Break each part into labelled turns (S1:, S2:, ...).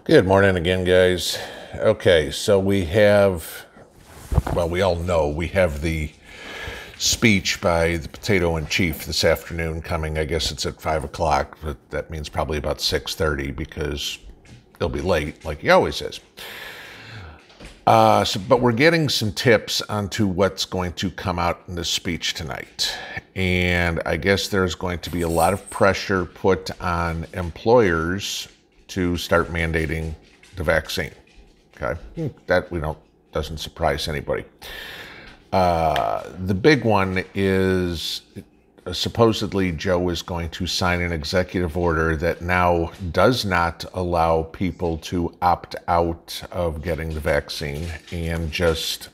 S1: Good morning again, guys. Okay, so we have, well, we all know we have the speech by the Potato in Chief this afternoon coming. I guess it's at 5 o'clock, but that means probably about 6:30 because he'll be late, like he always is. But we're getting some tips onto what's going to come out in this speech tonight. And I guess there's going to be a lot of pressure put on employers to start mandating the vaccine. Okay, that doesn't surprise anybody. The big one is supposedly Joe is going to sign an executive order that now does not allow people to opt out of getting the vaccine and just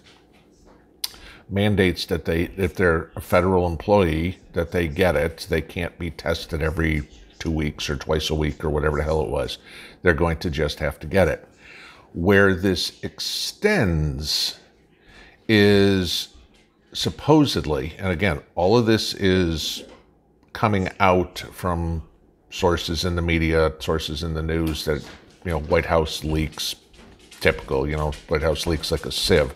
S1: mandates that if they're a federal employee, that they get it. They can't be tested every 2 weeks or twice a week or whatever the hell it was. They're going to just have to get it. Where this extends is supposedly, and again, all of this is coming out from sources in the media, sources in the news that, White House leaks, typical, White House leaks like a sieve.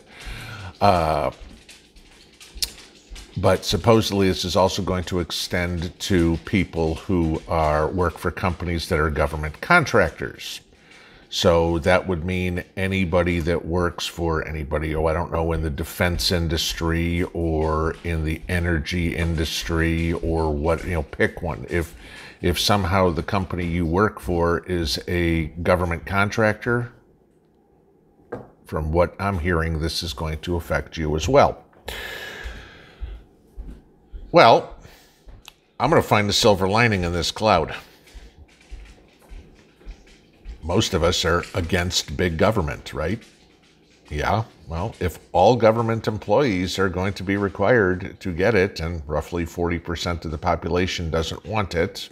S1: But supposedly this is also going to extend to people who work for companies that are government contractors. So that would mean anybody that works for anybody, I don't know, in the defense industry or in the energy industry or what, pick one. If somehow the company you work for is a government contractor, from what I'm hearing, this is going to affect you as well. Well, I'm going to find the silver lining in this cloud. Most of us are against big government, right? Yeah, well, if all government employees are going to be required to get it, and roughly 40% of the population doesn't want it,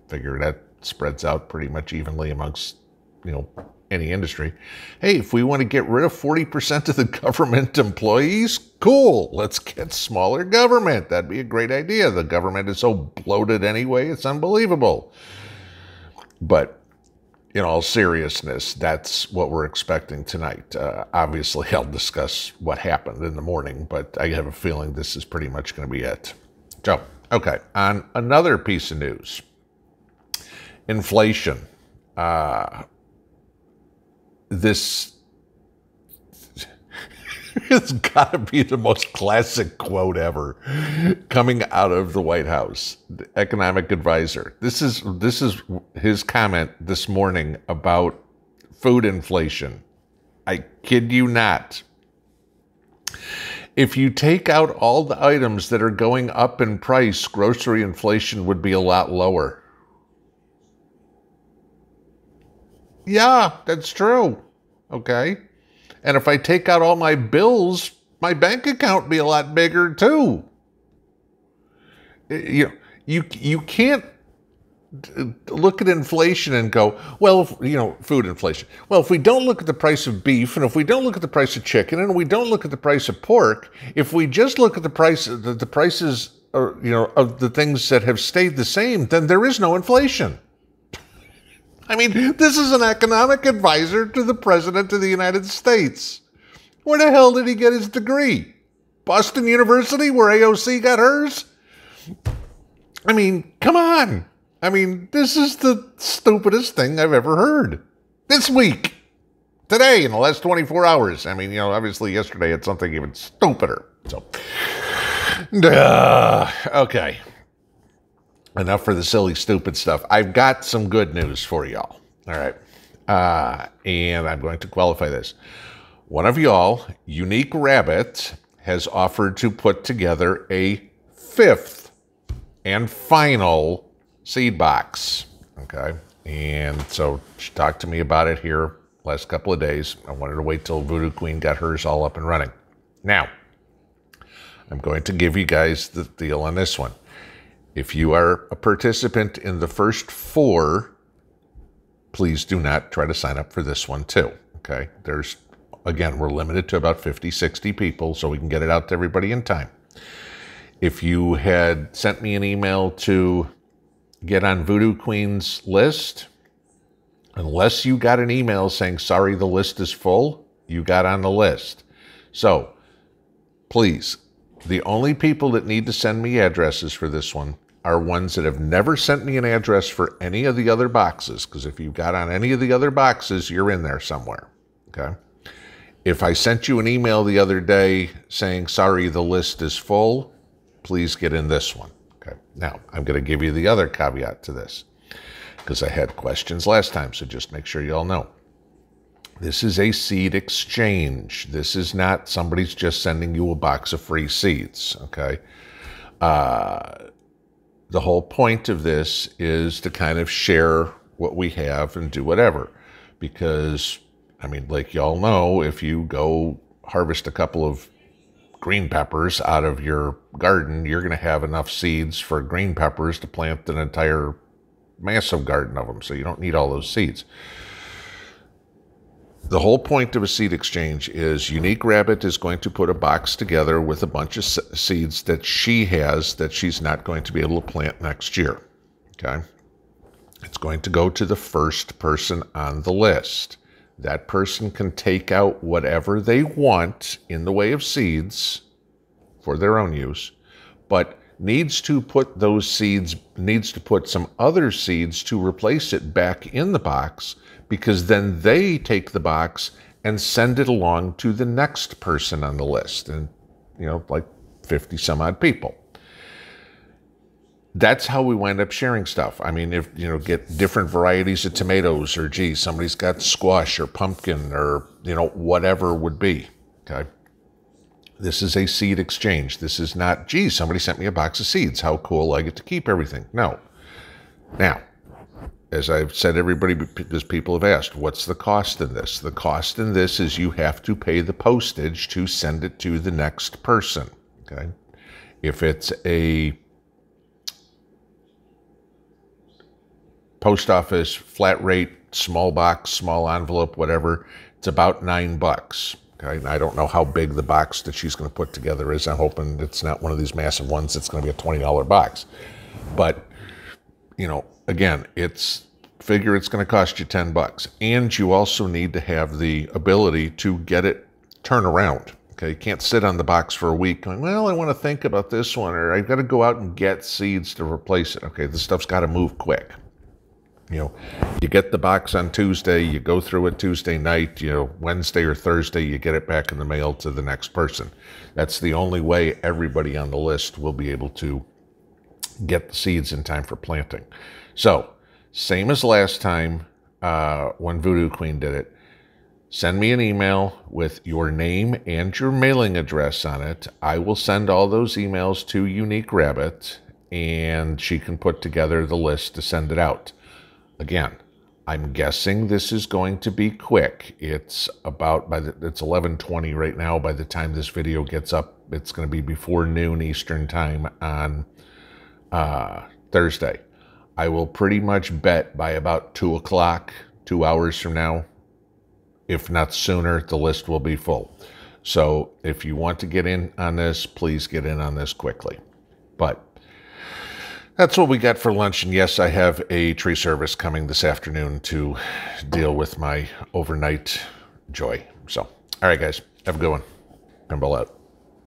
S1: figure that spreads out pretty much evenly amongst, any industry. Hey, if we want to get rid of 40% of the government employees, cool, let's get smaller government. That'd be a great idea. The government is so bloated anyway, it's unbelievable. But in all seriousness, that's what we're expecting tonight. Obviously, I'll discuss what happened in the morning, but I have a feeling this is pretty much going to be it. So, okay, on another piece of news, inflation. This it's got to be the most classic quote ever coming out of the White House. The economic advisor. This is his comment this morning about food inflation. I kid you not. If you take out all the items that are going up in price, grocery inflation would be a lot lower. Yeah, that's true. Okay. And if I take out all my bills, my bank account would be a lot bigger too. You can't look at inflation and go, well, food inflation. Well, if we don't look at the price of beef, and if we don't look at the price of chicken, and we don't look at the price of pork, if we just look at the prices of the things that have stayed the same, then there is no inflation. I mean, this is an economic advisor to the President of the United States. Where the hell did he get his degree? Boston University, where AOC got hers? I mean, come on. I mean, this is the stupidest thing I've ever heard. This week. Today, in the last 24 hours. I mean, obviously yesterday had something even stupider. So, okay. Enough for the silly, stupid stuff. I've got some good news for y'all. All right. And I'm going to qualify this. One of y'all, Unique Rabbit, has offered to put together a 5th and final seed box. Okay. And so she talked to me about it here last couple of days. I wanted to wait till Voodoo Queen got hers all up and running. Now, I'm going to give you guys the deal on this one. If you are a participant in the first 4, please do not try to sign up for this one too, okay? Again, we're limited to about 50, 60 people, so we can get it out to everybody in time. If you had sent me an email to get on Voodoo Queen's list, Unless you got an email saying, sorry, the list is full, you got on the list. So please, the only people that need to send me addresses for this one are ones that have never sent me an address for any of the other boxes, because if you've got on any of the other boxes, you're in there somewhere, okay? If I sent you an email the other day saying, sorry, the list is full, please get in this one, okay? Now, I'm going to give you the other caveat to this, because I had questions last time, so just make sure you all know. This is a seed exchange. This is not somebody's just sending you a box of free seeds, okay? The whole point of this is to kind of share what we have and do whatever. Because, I mean, like y'all know, if you go harvest a couple of green peppers out of your garden, you're going to have enough seeds for green peppers to plant an entire massive garden of them. So you don't need all those seeds. The whole point of a seed exchange is Unique Rabbit is going to put a box together with a bunch of seeds that she has that she's not going to be able to plant next year, okay? It's going to go to the first person on the list. That person can take out whatever they want in the way of seeds for their own use, but needs to put those seeds, needs to put some other seeds to replace it back in the box, because then they take the box and send it along to the next person on the list. And, you know, like 50 some odd people. That's how we wind up sharing stuff. I mean, if, you know, get different varieties of tomatoes, or gee, somebody's got squash or pumpkin or, you know, whatever would be, okay? This is a seed exchange. This is not, gee, somebody sent me a box of seeds. How cool, I get to keep everything. No. Now, as I've said, everybody, because people have asked, what's the cost in this? The cost in this is you have to pay the postage to send it to the next person, okay? If it's a post office, flat rate, small box, small envelope, whatever, it's about $9, okay? And I don't know how big the box that she's going to put together is. I'm hoping it's not one of these massive ones that's going to be a $20 box. But, you know, again, figure it's going to cost you $10. And you also need to have the ability to get it turn around. Okay, you can't sit on the box for a week going, well, I want to think about this one, or I've got to go out and get seeds to replace it. Okay, this stuff's got to move quick. You know, you get the box on Tuesday, you go through it Tuesday night, you know, Wednesday or Thursday, you get it back in the mail to the next person. That's the only way everybody on the list will be able to get the seeds in time for planting. So, same as last time when Voodoo Queen did it. Send me an email with your name and your mailing address on it. I will send all those emails to Unique Rabbit, and she can put together the list to send it out. Again, I'm guessing this is going to be quick. It's about, it's 11:20 right now. By the time this video gets up, it's going to be before noon Eastern time on Thursday. I will pretty much bet by about 2 o'clock, 2 hours from now, if not sooner, the list will be full. So if you want to get in on this, please get in on this quickly. But that's what we got for lunch. And yes, I have a tree service coming this afternoon to deal with my overnight joy. So, all right, guys, have a good one. Pinball out.